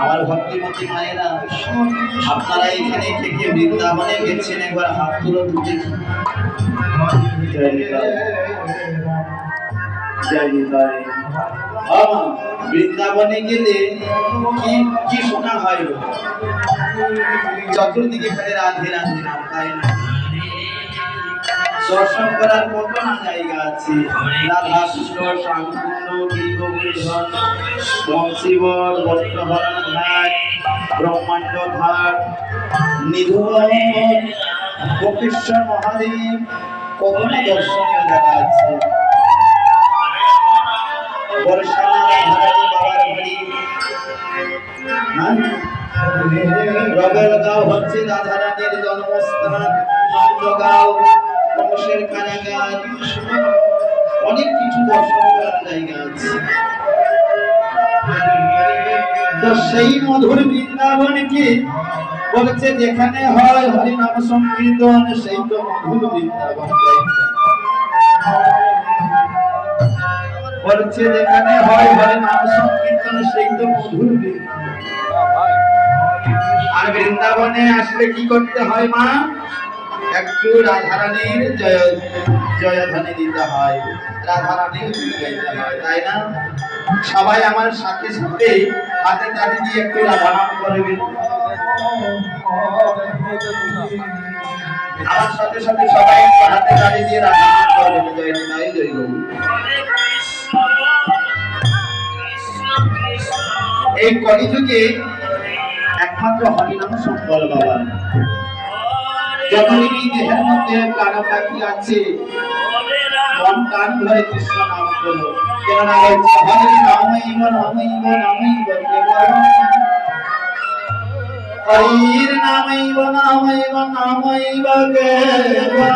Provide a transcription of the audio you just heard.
আমার ভক্তিমতী মায়েরা, আপনারা এখানে থেকে বৃন্দাবনে গেছেন, একবার হাত তুলো দেখি। বৃন্দাবনে গেলে কি কি শোনা হয়, চতুর্দিকে খালি রাধে রাধে নাম, তাই না? দর্শন করার মতো না জায়গা আছে। রাধা কৃষ্ণ শান্তকুণ্ড, গিরিগোবর্ধন, বংশীবর, বস্ত্রহরণ ঘাট, ব্রহ্মাণ্ড ঘাট, নিধন, গোপেশ্বর মহাদেব, কত না দর্শনীয় জায়গা আছে। বর্ষানা রাধারানী বাবার বাড়ি, রগলগাঁও হচ্ছে রাধারানীর জন্মস্থান, নন্দগাঁও কংসের কারাগার, অনেক কিছু দর্শন করার জায়গা আছে। তো সেই মধুর বৃন্দাবনকে বলছে যেখানে হয় হরিনাম সংকীর্তন, সেই তো মধুর বৃন্দাবন। বলছে যেখানে হয় হরিনাম সংকীর্তন, সেই তো মধুর বৃন্দাবন। আর বৃন্দাবনে আসলে কি করতে হয় মা? একটু রাধারানীর জয়ধ্বনি দিতে হয়, রাধারানীর গাইতে হয়, তাই না? সবাই আমার সাথে সাথে হাতে তালি দিয়ে একটু রাধানাম করবেন। আমার সাথে সাথে সবাই হাতে তালি দিয়ে রাধানাম করবেন। জয় নিতাই, জয় গৌর। এই কলিযুগে একমাত্র হরিনাম সম্বল বাবা। যতদিন এই দেহের মধ্যে প্রাণ পাখি আছে, মন কান ধরে কৃষ্ণ নাম করো। কেননা বলছে হরি নামৈব নামৈব নামৈব কেবলম, হরির নামৈব নামৈব নামৈব কেবলম।